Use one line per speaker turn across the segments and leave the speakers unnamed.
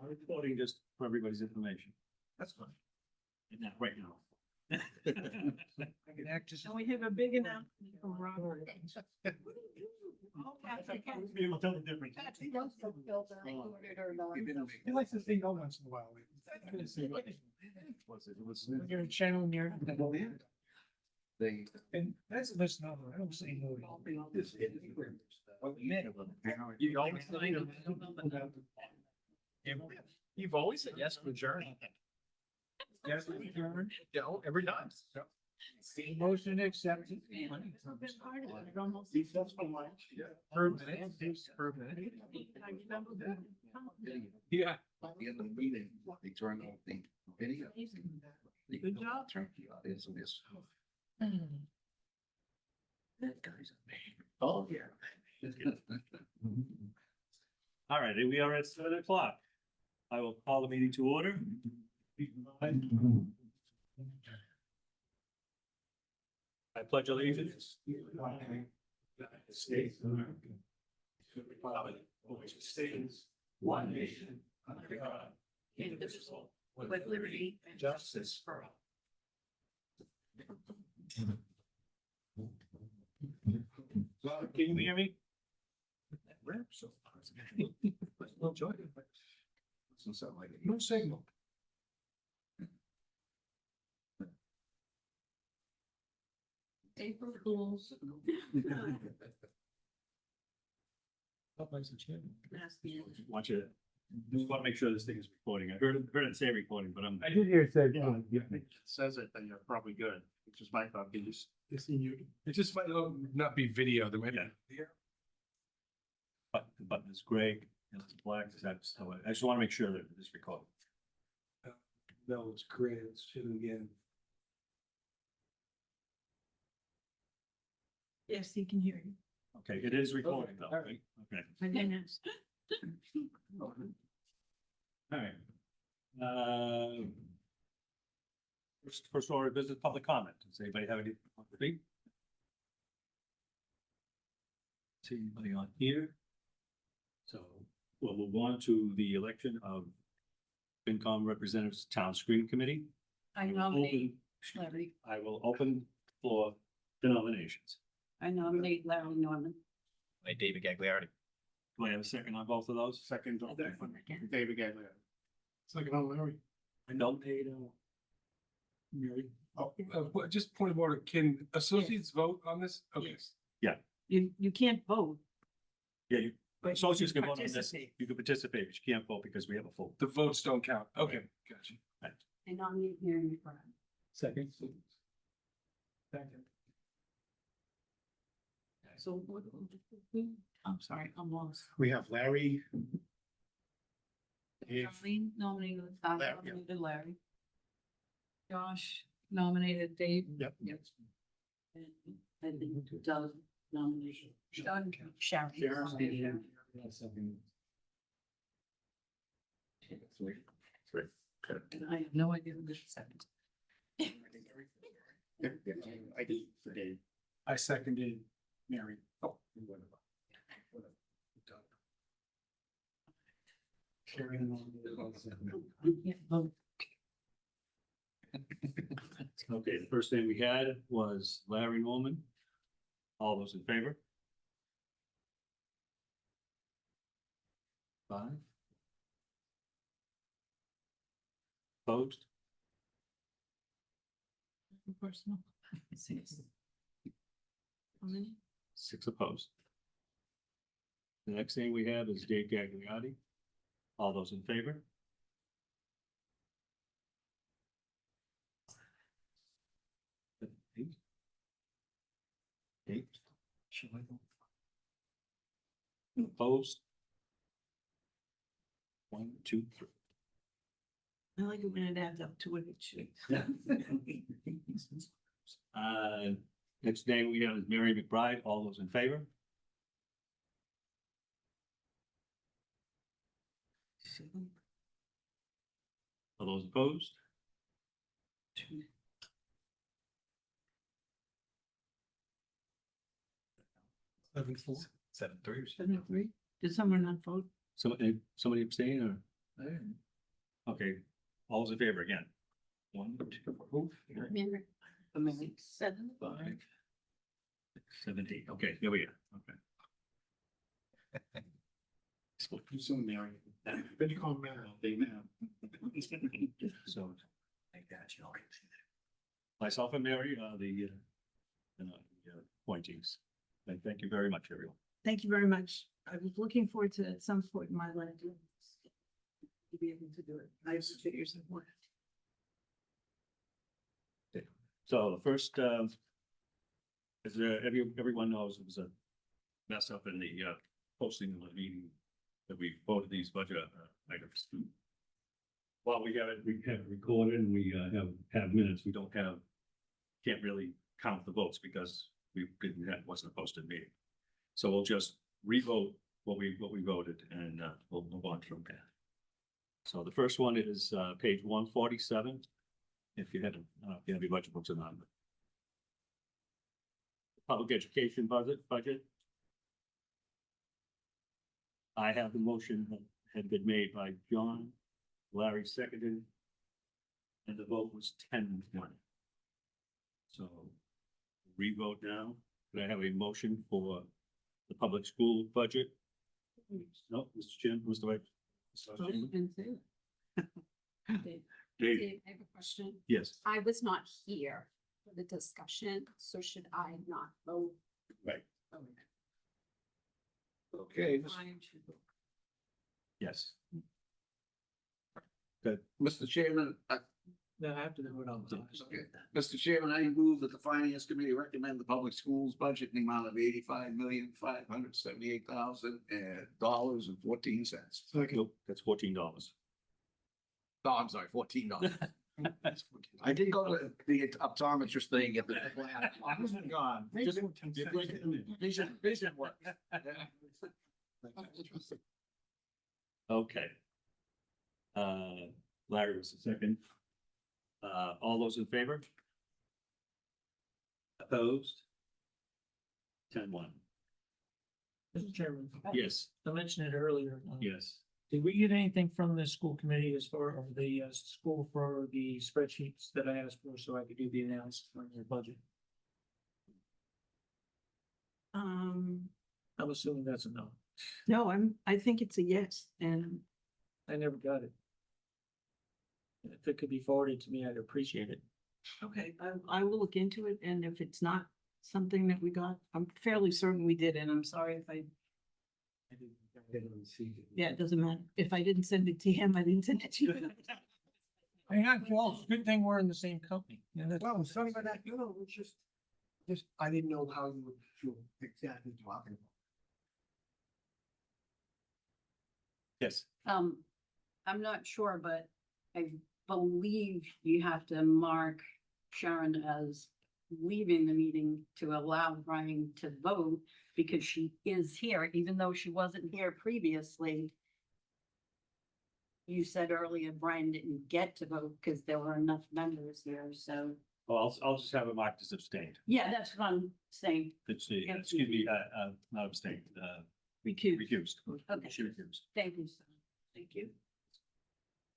Reporting just for everybody's information.
That's fine.
Not right now.
And we have a big announcement from Robert.
Be able to tell the difference.
He likes to say no once in a while. You're channeling your.
They.
And that's a list number. I don't say no.
You always say no. You've always said yes to adjourn.
Yes, we adjourn.
Yeah, every time.
Motion accepted. Yeah.
At the end of the meeting, they turn off the video.
Good job.
Turn the audience on this. That guy's amazing. Oh, yeah.
All right, we are at 7:00. I will call the meeting to order. I pledge allegiance. States of America. To the republic for which it stands, one nation, under God, indivisible, with liberty and justice for all. Can you hear me?
Enjoy it. Doesn't sound like it.
No signal.
April Fools.
Want you to, just want to make sure this thing is recording. I heard it say recording, but I'm.
I did hear it say.
It says it, then you're probably good. It's just my thought. You just.
It just might not be video. The way.
But the button is gray and it's black. That's how I just want to make sure that it's recording.
No, it's gray. It's shit again.
Yes, he can hear you.
Okay, it is recording though,
All
right? Okay,
My goodness.
all right. First order of business, public comment. Does anybody have any? See anybody on here? So we'll move on to the election of FinCom representatives, Town Screen Committee.
I nominate Larry.
I will open the floor to nominations.
I nominate Larry Norman.
Hey, David Gagliardi.
Do I have a second on both of those?
Second.
David Gagliardi.
Second on Larry.
I nominate, Mary.
Oh, just point of order. Can associates vote on this? Okay.
Yes. You can't vote.
Yeah, you,
but you
associates can vote on this.
participate.
You can participate, but you can't vote because we have a full.
The votes don't count. Okay, gotcha.
I nominate Mary McBride.
Second. Second.
So, I'm sorry, I'm lost.
We have Larry. If,
Charlene nominated,
Larry, yeah.
nominated Larry. Josh nominated Dave.
yep.
And then Doug nominated. Doug, Sharon.
Three.
And I have no idea who this second.
I did for Dave.
I seconded Mary. Oh.
I can't vote.
Okay, the first name we had was Larry Norman. All those in favor? 5. Opposed?
Personal. 6. How many?
6 opposed. The next thing we have is Dave Gagliardi. All those in favor? 8. 8. Opposed? 1, 2, 3.
I like it when it adds up to what it should.
Next name we have is Mary McBride. All those in favor?
7,
All those opposed?
2.
7-4.
7-3.
7-3? Did someone not vote?
Somebody abstain or? Okay, all those in favor again? 1, 2, 3,
Mary. Mary. 7.
5, 6, 7, 8. Okay, here we are. Okay.
You soon, Mary. Then you call Mary.
They now. So,
I got you.
myself and Mary are the appointees. Thank you very much, everyone.
Thank you very much. I was looking forward to at some point in my life to be able to do it. I appreciate your support.
So the first, as everyone knows, it was a mess up in the posting of the meeting that we voted these budget items. While we have it recorded and we have minutes, we can't really count the votes because wasn't a posted meeting. So we'll just revote what we voted and we'll move on from that. So the first one is page 147. If you haven't, if you have your budget books or not. Public education budget. I have the motion that had been made by John, Larry seconded, and the vote was 10-1. So revote now. Could I have a motion for the public school budget? No, Mr. Chin, who's the right?
Didn't say that.
Dave,
Dave, I have a question.
yes,
I was not here for the discussion, so should I not vote?
right,
Okay,
Brian should vote.
yes.
Mr. Chairman,
no, I have to do it on.
okay. Mr. Chairman, I move that the Finance Committee recommend the public schools budget in the amount of $85,578,000 and
Nope, that's $14.
No, I'm sorry, $14. I did go to the optometrist thing at the. I wasn't gone.
Just-
Vision work.
Okay. Larry was the second. All those in favor? Opposed? 10-1.
Mr. Chairman,
Yes,
I mentioned it earlier.
yes.
Did we get anything from the school committee as far as the school for the spreadsheets that I asked for so I could do the analysis on their budget? I'm assuming that's a no.
No, I think it's a yes, and
I never got it. If it could be forwarded to me, I'd appreciate it.
okay, I will look into it, and if it's not something that we got, I'm fairly certain we did, and I'm sorry if I, yeah, it doesn't matter. If I didn't send it to him, I didn't send it to you.
I had close. Good thing we're in the same company. Yeah, that's-
Well, sorry about that, it's just, I didn't know how you would feel exactly talking about.
Yes,
I'm not sure, but I believe you have to mark Sharon as leaving the meeting to allow Brian to vote because she is here, even though she wasn't here previously. You said earlier Brian didn't get to vote because there were enough members here, so,
well, I'll just have it marked as abstained.
yeah, that's what I'm saying.
Excuse me, not abstained,
Recuse.
recused.
Okay.
She recused.
Thank you, sir. Thank you.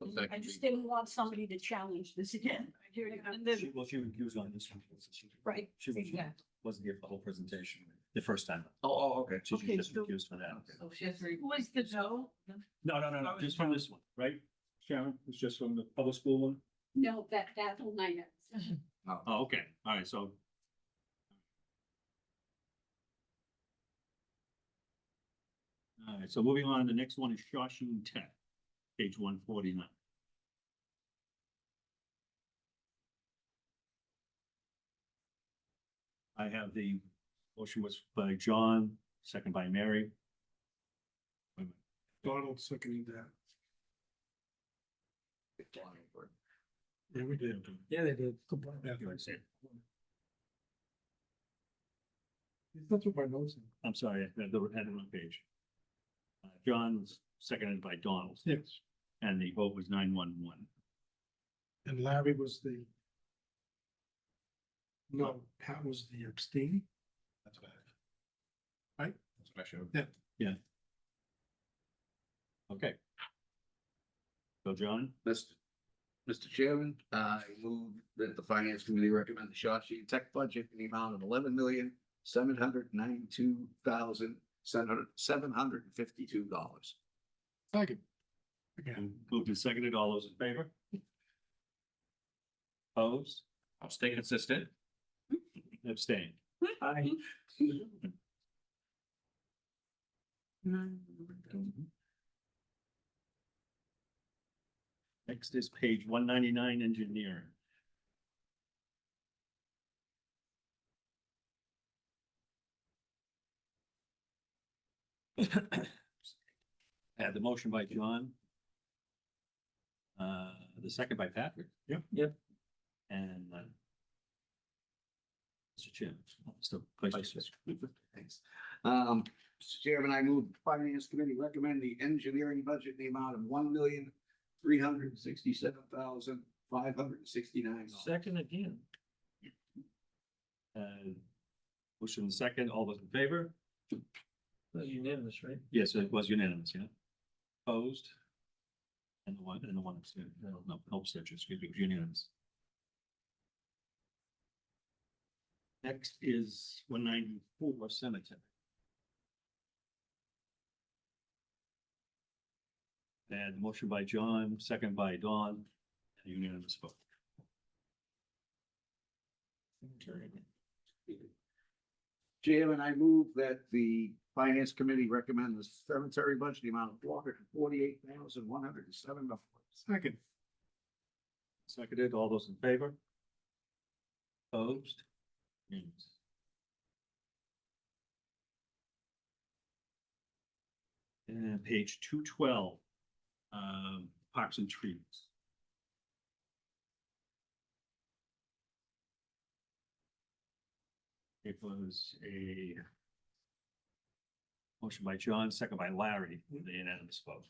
Well, that
I
could
just
be-
didn't want somebody to challenge this again.
And then-
She recused on this one.
Right,
She
exactly.
wasn't here for the whole presentation, the first time.
Oh, okay.
She
Okay,
just
so-
recused for that.
Who was the no?
No, just from this one, right? Sharon, it's just from the public school one?
No, that whole night.
Oh, okay, all right, so. All right, so moving on, the next one is Shawshene Tech, page 149. I have the motion was by John, second by Mary.
Donald seconded that. Yeah, we did.
Yeah, they did.
Yeah.
You wanna say it?
That's what my notes.
I'm sorry, I had the wrong page. John was seconded by Donald,
Yes,
and the vote was 9-1-1.
and Larry was the. No, Pat was the abstaining.
That's what
Right?
special.
Okay. So John,
Mr. Chairman, I move that the finance committee recommend the short sheet tech budget in the amount of $11,792,752.
Second.
moved and seconded, all those in favor? Opposed,
I'll stay consistent.
abstained.
I,
Next is page 199, engineering. Had the motion by John. The second by Patrick.
Yep.
Yep.
And Mr. Chairman, Mr. Vice Chair.
Thanks. Mr. Chairman, I move the finance committee recommend the engineering budget in the amount of $1,367,569.
second again.
Motion second, all those in favor?
That was unanimous, right?
Yes, it was unanimous, yeah. Opposed? And the one abstention, no abstention, excuse me, it was unanimous. Next is 194 cemetery. And motion by John, second by Dawn, and unanimous vote.
Chairman, I move that the finance committee recommend the cemetery budget, the amount of $448,107.
Second.
Seconded, all those in favor? Opposed? Unanimous. And page 212, parks and trees. It was a motion by John, second by Larry, with the unanimous vote.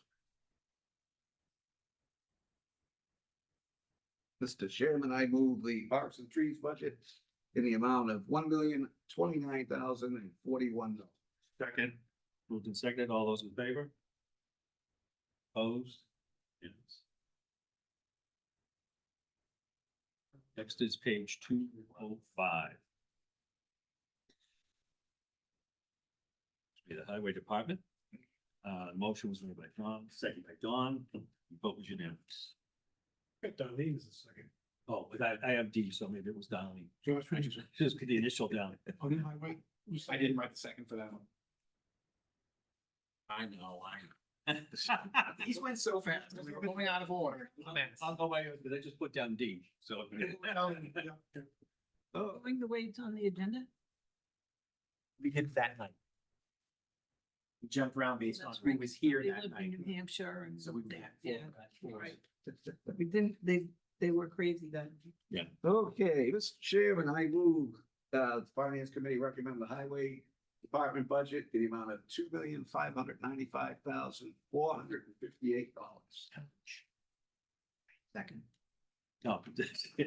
Mr. Chairman, I move the parks and trees budget in the amount of $1,029,041.
Second. Moved and seconded, all those in favor? Opposed? Yes. Next is page 205. Be the highway department. Motion was made by John, second by Dawn, vote was unanimous.
Got Darlene as a second.
Oh, but I have D, so maybe it was Darlene.
Josh,
I just put the initial down.
on the highway.
I didn't write the second for that one.
I know.
These went so fast. We were going out of order.
I'll go by, because I just put down D, so.
Going the way it's on the agenda?
We did that night. We jumped around based on who was here
They
that
lived in
night.
New Hampshire and.
So we did.
Yeah, right. We didn't, they were crazy then.
Okay, Mr. Chairman, I move, the finance committee recommend the highway department budget in the amount of $2,595,458.
Second.
No.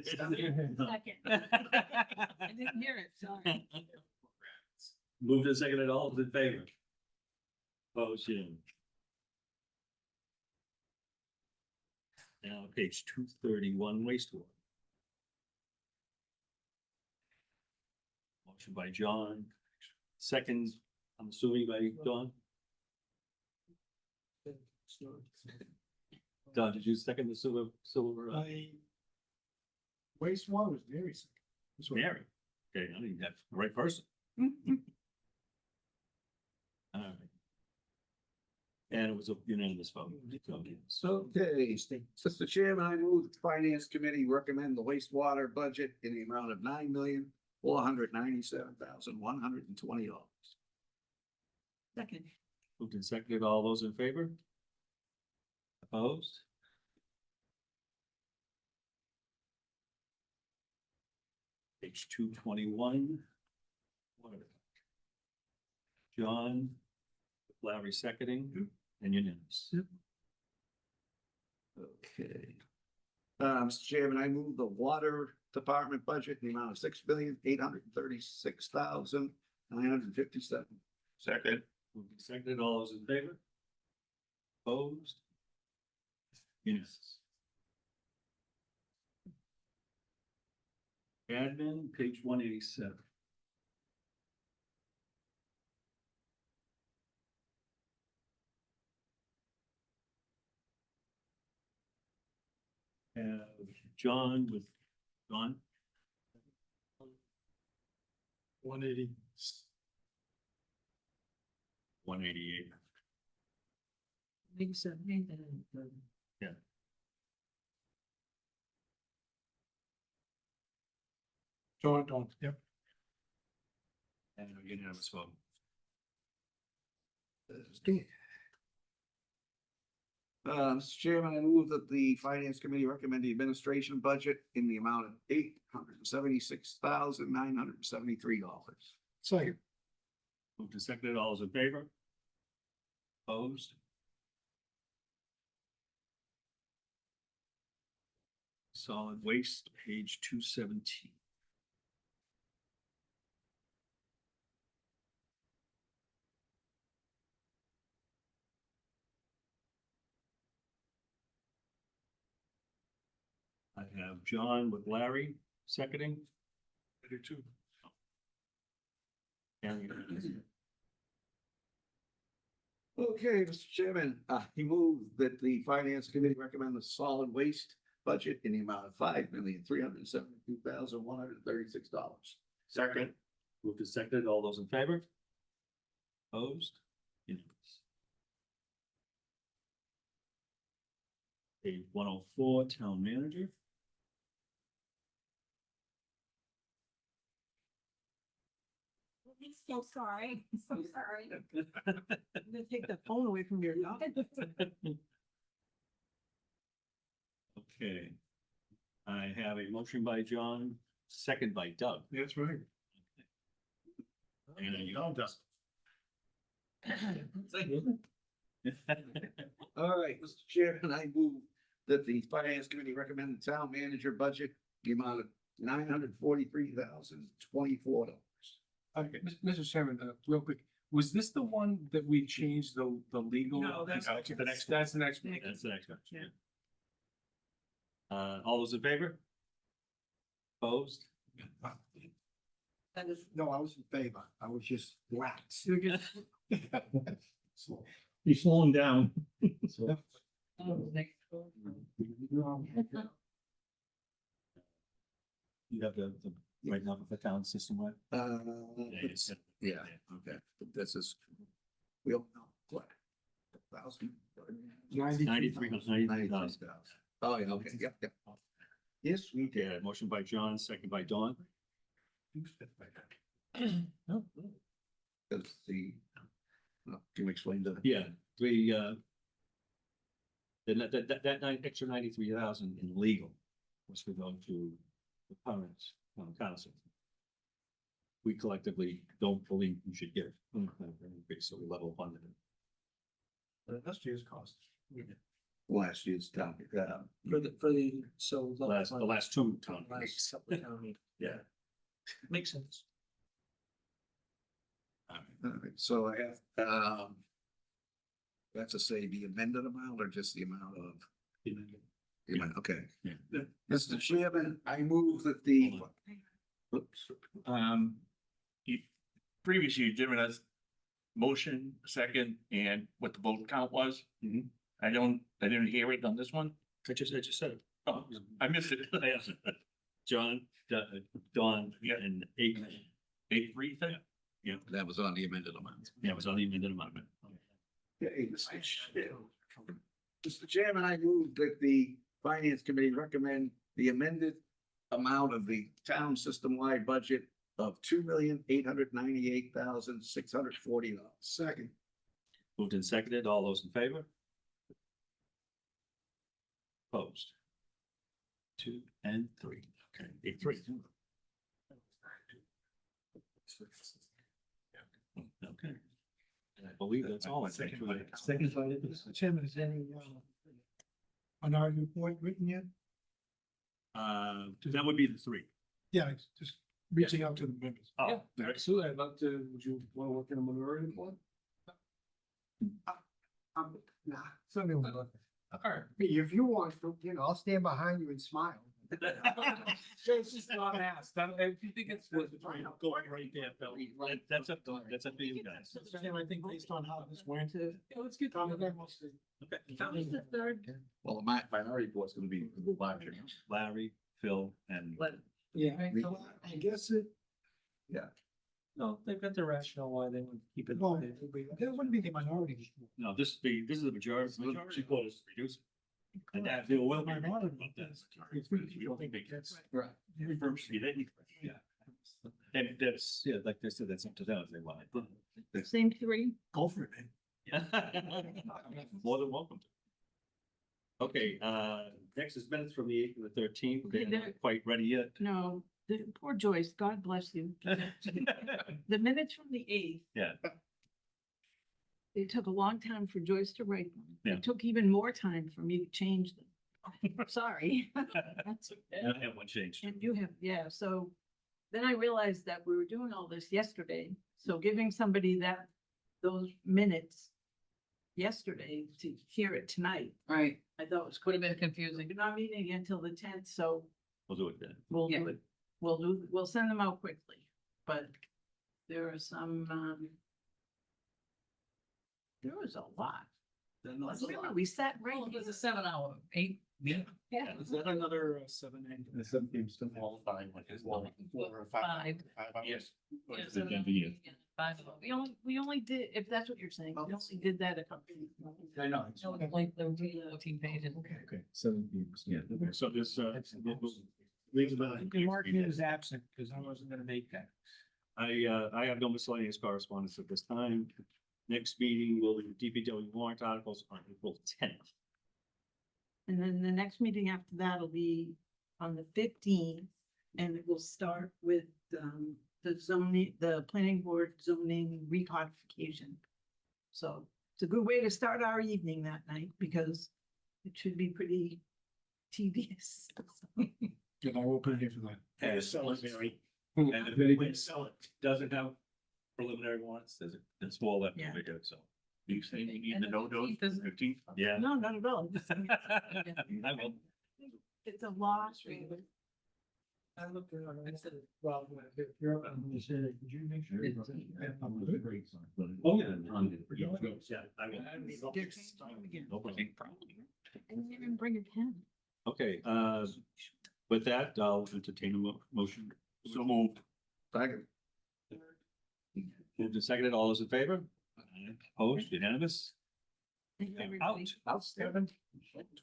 Second. I didn't hear it, sorry.
Moved and seconded, all those in favor? Opposed, unanimous. Now, page 231, wastewater. Motion by John, second, I'm assuming by Dawn. Don, did you second the silver?
I wastewater was very sick. That's what-
Mary. Okay, I think that's the right person. All right. And it was a unanimous vote. So,
Okay, Mr. Chairman, I move the finance committee recommend the wastewater budget in the amount of $9,497,120.
Second.
moved and seconded, all those in favor? Opposed? Page 221. John, Larry seconding, and unanimous.
Okay. Mr. Chairman, I move the water department budget in the amount of $6,836,957.
Second. Moved and seconded, all those in favor? Opposed? Yes. Admin, page 187. Have John with, John?
180.
188.
Maybe 17, and then,
John, yep.
And a unanimous vote.
Mr. Chairman, I move that the Finance Committee recommend the administration budget in the amount of $876,973.
Second.
Moved and seconded, all those in favor? Opposed? Solid waste, page 217. I have John with Larry seconding.
I do too.
And
Okay, Mr. Chairman, he moved that the Finance Committee recommend the solid waste budget in the amount of $5,372,136.
second. Moved and seconded, all those in favor? Opposed? Unanimous. Page 104, town manager.
So sorry, so sorry.
I'm gonna take the phone away from your dog.
Okay. I have a motion by John, second by Doug.
That's right.
And you
All done.
All right, Mr. Chairman, I move that the Finance Committee recommend the town manager budget, the amount of $943,024.
Okay, Mr. Chairman, real quick, was this the one that we changed the legal?
No, that's-
the next
That's the next one.
That's the next one.
Yeah.
All those in favor? Opposed?
That is,
No, I was in favor. I was just waxed.
you're good.
He's slowing down.
You have the right number for town system, right?
Yeah, okay, this is, we don't know, what? 1,000?
93,000.
Oh, yeah, okay, yep. Yes, we did.
Yeah, motion by John, second by Dawn.
Because can we explain to?
Yeah, that extra 93,000 in legal was to go to the current town council. We collectively don't believe we should get it, so we level funded it.
Last year's cost.
Last year's town,
For the, so.
The last two town.
Last couple of town meetings.
Yeah.
Makes sense.
all right, so I have, that's to say the amended amount or just the amount of? The amount, okay.
Yeah.
Mr. Chairman, I move that the. Oops.
Previously, you've given us motion, second, and what the vote count was.
Mhm.
I didn't hear it on this one.
I just said it.
Oh, I missed it.
John, Dawn,
Yeah.
and eight.
8-3 thing?
That was on the amended amount.
Yeah, it was on the amended amendment.
Okay, Mr. Chairman, I move that the Finance Committee recommend the amended amount of the town system-wide budget of $2,898,640.
Second.
Moved and seconded, all those in favor? Opposed? 2 and 3, okay, 8-3. Okay. And I believe that's all.
Second. Mr. Chairman, is any, minority report written yet?
That would be the 3.
Yeah, it's just reaching out to the members.
Oh,
Absolutely. I'd love to, would you want to work in a minority report?
Nah, something like that.
All right.
If you want to, I'll stand behind you and smile.
It's just not asked. If you think it's.
Going right there, Phil. That's up to you guys.
I think based on how this went.
Yeah, let's get.
That was the third,
Well, my minority board's gonna be larger.
Larry, Phil, and
but
Yeah.
I guess it,
No, they've got the rationale why they would keep it.
well, that wouldn't be the minority.
no, this is the majority vote is to reduce it. And that there will be.
Minority.
We don't think they can.
Right.
First, you didn't. Yeah. And that's, yeah, like they said, that's up to them if they want it.
same three.
Go for it, man.
More than welcome to. Okay, next is minutes from the 8th and the 13th.
Okay,
They're not quite ready yet.
No, poor Joyce, God bless you. The minutes from the 8th.
Yeah.
It took a long time for Joyce to write them.
Yeah.
It took even more time for me to change them. Sorry. That's
And I have one change.
And you have, yeah, so then I realized that we were doing all this yesterday, so giving somebody those minutes yesterday to hear it tonight,
Right.
I thought was.
Would have been confusing.
We're not meeting again until the 10th, so
We'll do it then.
we'll
Yeah.
do it. We'll send them out quickly, but there are some, there was a lot. Really, we sat right.
Well, it was a 7-hour, 8.
Yeah.
Yeah.
Is that another 7
The seven teams still all fine, like it's one, 4 or 5.
5.
5 hours.
Yes.
Yeah,
It's the
7
end of
hours,
the year.
yeah, 5 of them.
We only did, if that's what you're saying, we only did that a couple.
I know.
So it's like 14 pages.
Okay, 7 teams. Yeah, okay, so this, leaves about.
You can mark me as absent because I wasn't gonna make that.
I have no miscellaneous correspondence at this time. Next meeting will be DPW warrant articles on April 10th.
And then the next meeting after that will be on the 15th, and it will start with, the zoning, the planning board zoning recodification. So it's a good way to start our evening that night, because it should be pretty tedious.
Good, I will put it here for that.
And sell it, Mary. And if anybody sell it, doesn't have preliminary warrants, there's all left
Yeah.
over here, so.
You saying you need
And
the
the
no-dos
15th is-
15th? Yeah.
No, not at all.
I will.
It's a lot.
I looked at it, I said, well, if you're, you said, did you make sure?
Oh, yeah. Yeah, I will.
They're changing them again.
No problem.
I didn't even bring a pen.
Okay, with that, I'll entertain a motion.
So moved.
Second.
Moved and seconded, all those in favor? Opposed, unanimous?
Thank you,
Out.
everybody.
Outstanding.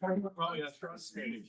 Oh, yeah, trust me.